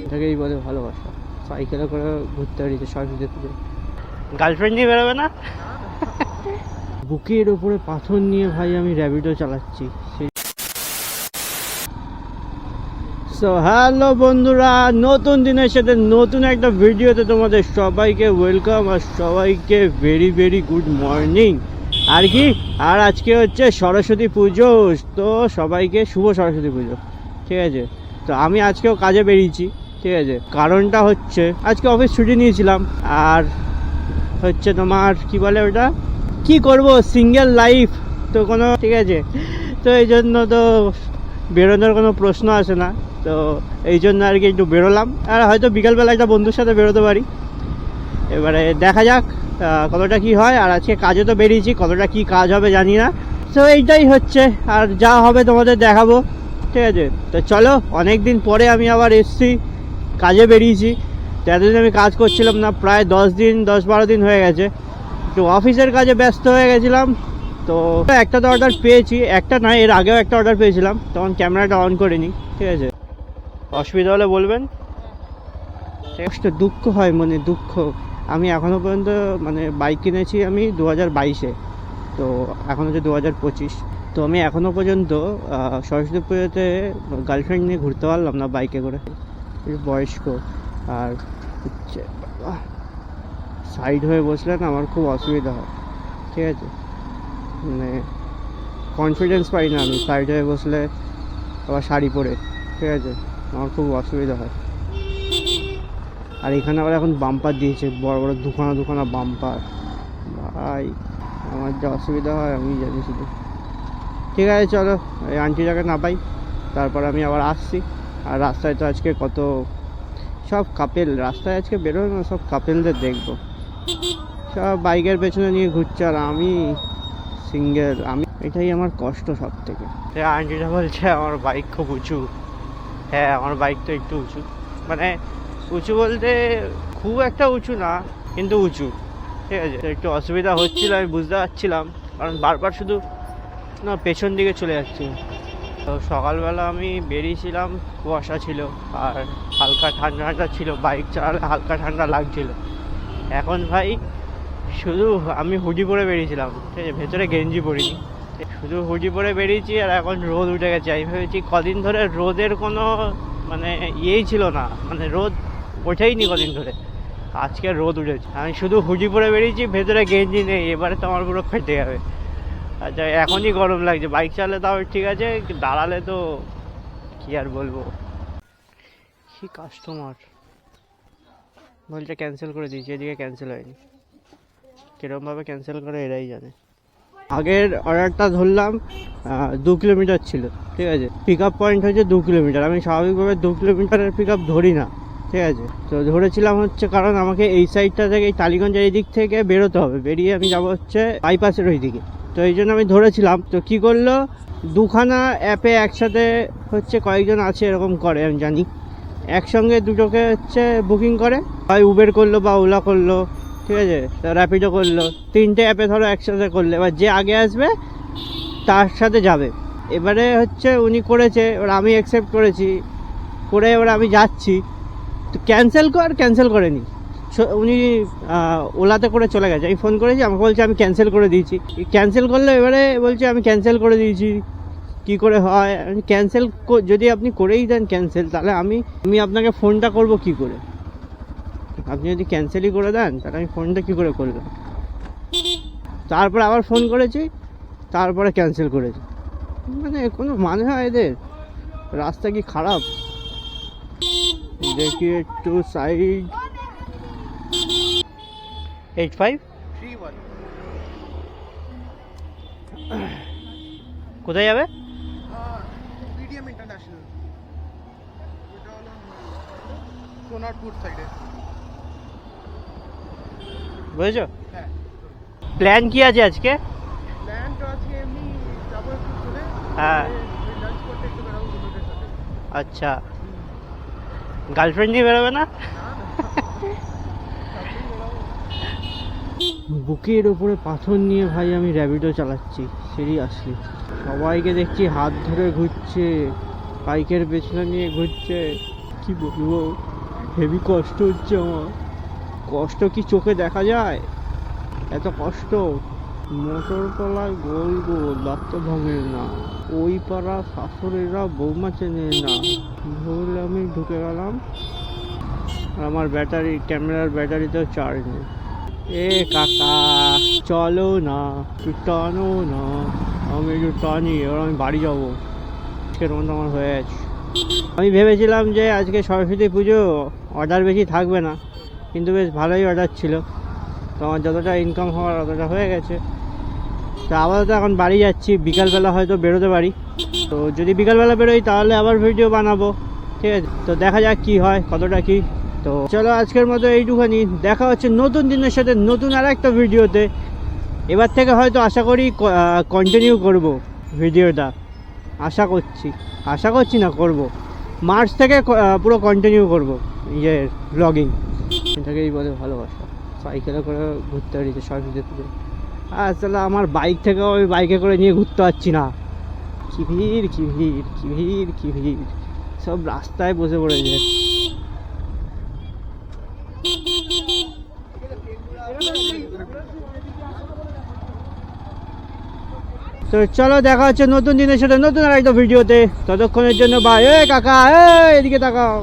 এটাকেই বলে ভালোবাসা। সাইকেলে করে ঘুরতে বেরিয়েছে সরস্বতী পুজো। গার্লফ্রেন্ড নিয়ে বেরোবে না? বুকের ওপরে পাথর নিয়ে ভাই আমি র্যাপিডো চালাচ্ছি। সো হ্যালো বন্ধুরা, নতুন দিনের সাথে নতুন একটা ভিডিওতে তোমাদের সবাইকে ওয়েলকাম আর সবাইকে ভেরি ভেরি গুড মর্নিং। আর কি আর আজকে হচ্ছে সরস্বতী পুজো, তো সবাইকে শুভ সরস্বতী পুজো। ঠিক আছে, তো আমি আজকেও কাজে বেরিয়েছি। ঠিক আছে, কারণটা হচ্ছে আজকে অফিস ছুটি নিয়েছিলাম, আর হচ্ছে তোমার কি বলে ওটা, কি করব, সিঙ্গেল লাইফ তো কোনো, ঠিক আছে, তো এই জন্য তো বেরোনোর কোনো প্রশ্ন আসে না। তো এই জন্য আর কি একটু বেরোলাম, আর হয়তো বিকালবেলা একটা বন্ধুর সাথে বেরোতে পারি। এবারে দেখা যাক কতটা কি হয়। আর আজকে কাজে তো বেরিয়েছি, কতটা কি কাজ হবে জানি না। তো এইটাই হচ্ছে, আর যা হবে তোমাদের দেখাবো। ঠিক আছে, তো চলো, অনেক দিন পরে আমি আবার এসছি, কাজে বেরিয়েছি। তো এতদিন আমি কাজ করছিলাম না, প্রায় 10-12 দিন হয়ে গেছে। একটু অফিসের কাজে ব্যস্ত হয়ে গেছিলাম। তো একটা তো অর্ডার পেয়েছি, একটা নয়, এর আগেও একটা অর্ডার পেয়েছিলাম, তখন ক্যামেরাটা অন করিনি। ঠিক আছে, অসুবিধা হলে বলবেন। একটা দুঃখ হয় মনে, দুঃখ। আমি এখনও পর্যন্ত মানে বাইক কিনেছি আমি 2022-এ, তো এখন হচ্ছে 2025। তো আমি এখনও পর্যন্ত সরস্বতী পুজোতে গার্লফ্রেন্ড নিয়ে ঘুরতে পারলাম না বাইকে করে। বয়স্ক, আর হচ্ছে সাইড হয়ে বসলে না আমার খুব অসুবিধা হয়। ঠিক আছে, মানে কনফিডেন্স পাই না আমি সাইড হয়ে বসলে, আবার শাড়ি পরে। ঠিক আছে, আমার খুব অসুবিধা হয়। আর এখানে আবার এখন বাম্পার দিয়েছে, বড় বড় দুখানা বাম্পার। ভাই আমার যা অসুবিধা হয় আমি জানি শুধু। ঠিক আছে চলো, এই আন্টিটাকে না পাই, তারপর আমি আবার আসছি। আর রাস্তায় তো আজকে কত সব কাপেল, রাস্তায় আজকে বেরোয় না, সব কাপেলদের দেখবো, সব বাইকের পেছনে নিয়ে ঘুরছে, আর আমি সিঙ্গেল। আমি, এটাই আমার কষ্ট সব থেকে। আন্টিটা বলছে আমার বাইক খুব উঁচু। হ্যাঁ, আমার বাইক তো একটু উঁচু, মানে উঁচু বলতে খুব একটা উঁচু না, কিন্তু উঁচু। ঠিক আছে, একটু অসুবিধা হচ্ছিল, আমি বুঝতে পারছিলাম, কারণ বারবার শুধু না পেছন দিকে চলে যাচ্ছি। তো সকালবেলা আমি বেরিয়েছিলাম, কুয়াশা ছিল আর হালকা ঠান্ডা ঠান্ডা ছিল, বাইক চালালে হালকা ঠান্ডা লাগছিল। এখন ভাই শুধু আমি হুডি পরে বেরিয়েছিলাম, ঠিক আছে, ভেতরে গেঞ্জি পরিনি, শুধু হুডি পরে বেরিয়েছি। আর এখন রোদ উঠে গেছে। আমি ভেবেছি কদিন ধরে রোদের কোনো মানে ইয়েই ছিল না, মানে রোদ ওঠেইনি কদিন ধরে, আজকে রোদ উঠেছে। আমি শুধু হুডি পরে বেরিয়েছি, ভেতরে গেঞ্জি নেই, এবারে তো আমার পুরো ফেটে যাবে। আচ্ছা, এখনই গরম লাগছে, বাইক চালালে তাও ঠিক আছে, দাঁড়ালে তো কি আর বলবো। কি কাস্টমার বলছে ক্যান্সেল করে দিয়েছি, এদিকে ক্যান্সেল হয়নি, কিরমভাবে ক্যান্সেল করে এরাই জানে। আগের অর্ডারটা ধরলাম 2 কিলোমিটার ছিল। ঠিক আছে, পিক আপ পয়েন্ট হচ্ছে 2 কিলোমিটার। আমি স্বাভাবিকভাবে 2 কিলোমিটারের পিক আপ ধরি না। ঠিক আছে, তো ধরেছিলাম হচ্ছে কারণ আমাকে এই সাইডটা থেকে, এই টালিগঞ্জের এই দিক থেকে বেরোতে হবে, বেরিয়ে আমি যাবো হচ্ছে বাইপাসের ওই দিকে। তো এই জন্য আমি ধরেছিলাম। তো কি করলো, দুখানা অ্যাপে একসাথে হচ্ছে, কয়েকজন আছে এরকম করে আমি জানি, একসঙ্গে দুটোকে হচ্ছে বুকিং করে, হয় উবের করলো বা ওলা করলো, ঠিক আছে, র্যাপিডো করলো, 3টে অ্যাপে ধরো একসাথে করলে, এবার যে আগে আসবে তার সাথে যাবে। এবারে হচ্ছে উনি করেছে, এবার আমি অ্যাকসেপ্ট করেছি, করে এবার আমি যাচ্ছি, তো ক্যান্সেল করেনি উনি, ওলাতে করে চলে গেছে। আমি ফোন করেছি, আমাকে বলছে আমি ক্যান্সেল করে দিয়েছি। ক্যান্সেল করলে এবারে বলছে আমি ক্যান্সেল করে দিয়েছি, কি করে হয়? ক্যান্সেল যদি আপনি করেই দেন ক্যান্সেল, তাহলে আমি আপনাকে ফোনটা করব কি করে? আপনি যদি ক্যান্সেলই করে দেন, তাহলে আমি ফোনটা কী করে করলাম? তারপর আবার ফোন করেছি, তারপরে ক্যান্সেল করেছি। মানে কোনো মানে হয় এদের? রাস্তা কি খারাপ? দেখি একটু সাইড। 8531 কোথায় যাবে? পিডিএম ইন্টারন্যাশনাল, এটা হলো সোনারপুর সাইডে। বুঝেছো? হ্যাঁ। প্ল্যান কি আছে আজকে? প্ল্যান তো আজকে এমনি যাবো একটু চলে, হ্যাঁ, লাঞ্চ করতে একটু বেরোবো বন্ধুদের সাথে। আচ্ছা, গার্লফ্রেন্ড নিয়ে বেরোবে না? বুকের ওপরে পাথর নিয়ে ভাই আমি র্যাপিডো চালাচ্ছি, সিরিয়াসলি। সবাইকে দেখছি হাত ধরে ঘুরছে, বাইকের পেছনে নিয়ে ঘুরছে, কি বলবো, হেভি কষ্ট হচ্ছে আমার। কষ্ট কি চোখে দেখা যায়? এত কষ্ট। মোটর তলায় গোল গোল লাত্ত ভাঙে না, ওই পাড়া শাশুড়িরা বৌমা চেনে না। ভুল আমি ঢুকে গেলাম, আর আমার ব্যাটারি, ক্যামেরার ব্যাটারিতেও চার্জ নেই। এ কাকা চলো না, একটু টানো না। আমি একটু টানি, এবার আমি বাড়ি যাবো। আজকের মতো আমার হয়ে গেছে। আমি ভেবেছিলাম যে আজকে সরস্বতী পুজো অর্ডার বেশি থাকবে না, কিন্তু বেশ ভালোই অর্ডার ছিল। তো আমার যতটা ইনকাম হওয়ার ততটা হয়ে গেছে। তো আপাতত এখন বাড়ি যাচ্ছি, বিকালবেলা হয়তো বেরোতে পারি। তো যদি বিকালবেলা বেরোই তাহলে আবার ভিডিও বানাবো, ঠিক আছে? তো দেখা যাক কি হয়, কতটা কি। তো চলো আজকের মতো এইটুখানি, দেখা হচ্ছে নতুন দিনের সাথে নতুন আর একটা ভিডিওতে। এবার থেকে হয়তো আশা করি কন্টিনিউ করব ভিডিওটা, আশা করছি না, করব। মার্চ থেকে পুরো কন্টিনিউ করব ইয়ের ব্লগিং। এটাকেই বলে ভালোবাসা। সাইকেলে করে ঘুরতে পারি সরস্বতী পুজো। আসলে আমার বাইক থেকেও আমি বাইকে করে নিয়ে ঘুরতে পারছি না। কি ভিড়, কি ভিড়, কি ভিড়, কি ভিড়, সব রাস্তায় বসে পড়েছে। তো চলো দেখা হচ্ছে নতুন দিনের সাথে নতুন আর একটা ভিডিওতে। ততক্ষণের জন্য বাই। এ কাকা, এদিকে তাকাও।